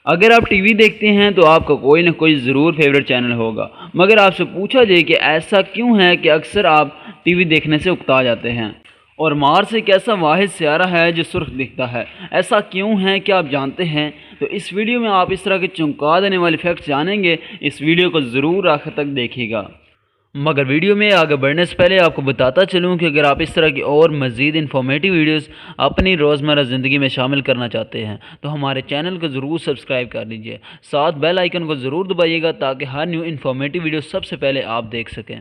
اگر آپ T V دیکھتے ہیں تو آپ کا کوئی نہ کوئی ضرور فیوریٹ چینل ہوگا، مگر آپ سے پوچھا جائے کہ ایسا کیوں ہے کہ اکثر آپ ٹی وی دیکھنے سے اکتا جاتے ہیں؟ اور مارس ایک ایسا واحد سیارہ ہے جو سرخ دکھتا ہے، ایسا کیوں ہے کہ آپ جانتے ہیں؟ تو اس ویڈیو میں آپ اس طرح کے چونکا دینے والے فیکٹس جانیں گے، اس ویڈیو کو ضرور آخر تک دیکھیے گا۔ مگر ویڈیو میں آگے بڑھنے سے پہلے آپ کو بتاتا چلوں کہ اگر آپ اس طرح کی اور مزید انفارمیٹیو ویڈیوز اپنی روزمرہ زندگی میں شامل کرنا چاہتے ہیں تو ہمارے چینل کو ضرور سبسکرائب کر لیجئے، ساتھ بیل آئیکن کو ضرور دبائیے گا تاکہ ہر نیو انفارمیٹیو ویڈیو سب سے پہلے آپ دیکھ سکیں۔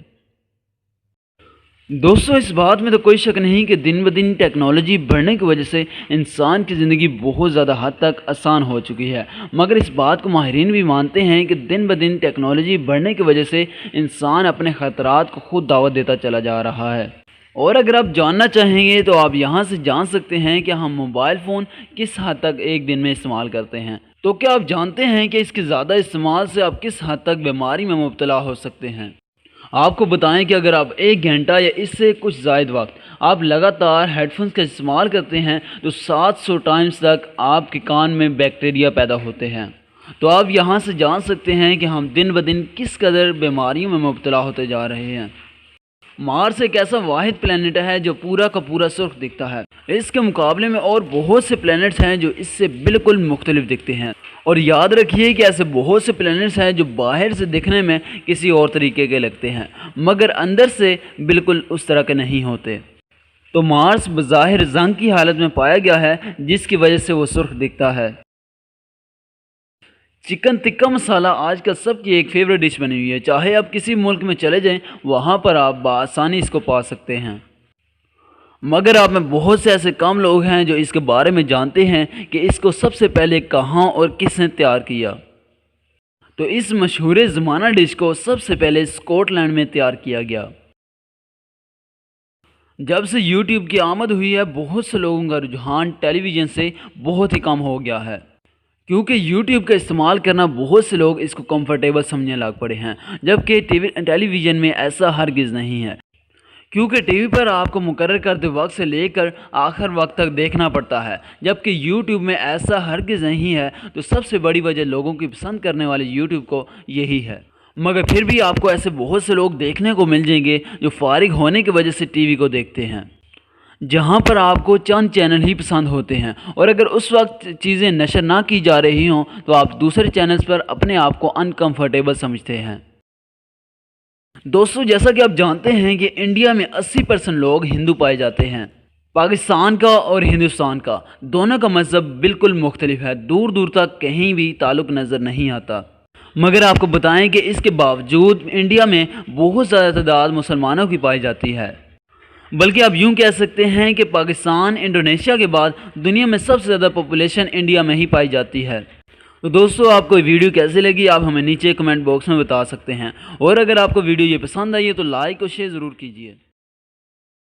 دوستو، اس بات میں تو کوئی شک نہیں کہ دن بدن ٹیکنالوجی بڑھنے کی وجہ سے انسان کی زندگی بہت زیادہ حد تک آسان ہو چکی ہے، مگر اس بات کو ماہرین بھی مانتے ہیں کہ دن بدن ٹیکنالوجی بڑھنے کی وجہ سے انسان اپنے خطرات کو خود دعوت دیتا چلا جا رہا ہے۔ اور اگر آپ جاننا چاہیں گے تو آپ یہاں سے جان سکتے ہیں کہ ہم موبائل فون کس حد تک ایک دن میں استعمال کرتے ہیں۔ تو کیا آپ جانتے ہیں کہ اس کے زیادہ استعمال سے آپ کس حد تک بیماری میں مبتلا ہو سکتے ہیں؟ آپ کو بتائیں کہ اگر آپ 1 گھنٹہ یا اس سے کچھ زائد وقت آپ لگاتار ہیڈ فونز کا استعمال کرتے ہیں تو 700 ٹائمز تک آپ کے کان میں بیکٹیریا پیدا ہوتے ہیں۔ تو آپ یہاں سے جان سکتے ہیں کہ ہم دن بدن کس قدر بیماریوں میں مبتلا ہوتے جا رہے ہیں۔ مارس ایک ایسا واحد پلینٹ ہے جو پورا کا پورا سرخ دکھتا ہے۔ اس کے مقابلے میں اور بہت سے پلینٹس ہیں جو اس سے بالکل مختلف دکھتے ہیں، اور یاد رکھیے کہ ایسے بہت سے پلینٹس ہیں جو باہر سے دکھنے میں کسی اور طریقے کے لگتے ہیں مگر اندر سے بالکل اس طرح کے نہیں ہوتے۔ تو مارس بظاہر زنگ کی حالت میں پایا گیا ہے جس کی وجہ سے وہ سرخ دکھتا ہے۔ چکن ٹکا مسالہ آج کل سب کی ایک فیوریٹ ڈش بنی ہوئی ہے، چاہے آپ کسی ملک میں چلے جائیں وہاں پر آپ بآسانی اس کو پا سکتے ہیں، مگر آپ میں بہت سے ایسے کم لوگ ہیں جو اس کے بارے میں جانتے ہیں کہ اس کو سب سے پہلے کہاں اور کس نے تیار کیا۔ تو اس مشہور زمانہ ڈش کو سب سے پہلے اسکاٹ لینڈ میں تیار کیا گیا۔ جب سے یوٹیوب کی آمد ہوئی ہے بہت سے لوگوں کا رجحان ٹیلی ویژن سے بہت ہی کم ہو گیا ہے، کیونکہ یوٹیوب کا استعمال کرنا بہت سے لوگ اس کو کمفرٹیبل سمجھنے لگ پڑے ہیں، جبکہ ٹیلی ویژن میں ایسا ہرگز نہیں ہے، کیونکہ ٹی وی پر آپ کو مقرر کردہ وقت سے لے کر آخر وقت تک دیکھنا پڑتا ہے، جبکہ یوٹیوب میں ایسا ہرگز نہیں ہے۔ تو سب سے بڑی وجہ لوگوں کی پسند کرنے والے یوٹیوب کو یہی ہے، مگر پھر بھی آپ کو ایسے بہت سے لوگ دیکھنے کو مل جائیں گے جو فارغ ہونے کی وجہ سے ٹی وی کو دیکھتے ہیں، جہاں پر آپ کو چند چینل ہی پسند ہوتے ہیں، اور اگر اس وقت چیزیں نشر نہ کی جا رہی ہوں تو آپ دوسرے چینلز پر اپنے آپ کو انکمفرٹیبل سمجھتے ہیں۔ دوستو، جیسا کہ آپ جانتے ہیں کہ انڈیا میں 80% لوگ ہندو پائے جاتے ہیں۔ پاکستان کا اور ہندوستان کا دونوں کا مذہب بالکل مختلف ہے، دور دور تک کہیں بھی تعلق نظر نہیں آتا، مگر آپ کو بتائیں کہ اس کے باوجود انڈیا میں بہت زیادہ تعداد مسلمانوں کی پائی جاتی ہے، بلکہ آپ یوں کہہ سکتے ہیں کہ پاکستان انڈونیشیا کے بعد دنیا میں سب سے زیادہ پاپولیشن انڈیا میں ہی پائی جاتی ہے۔ تو دوستو، آپ کو ویڈیو کیسے لگی آپ ہمیں نیچے کمنٹ باکس میں بتا سکتے ہیں، اور اگر آپ کو ویڈیو یہ پسند آئی ہے تو لائک اور شیئر ضرور کیجیے۔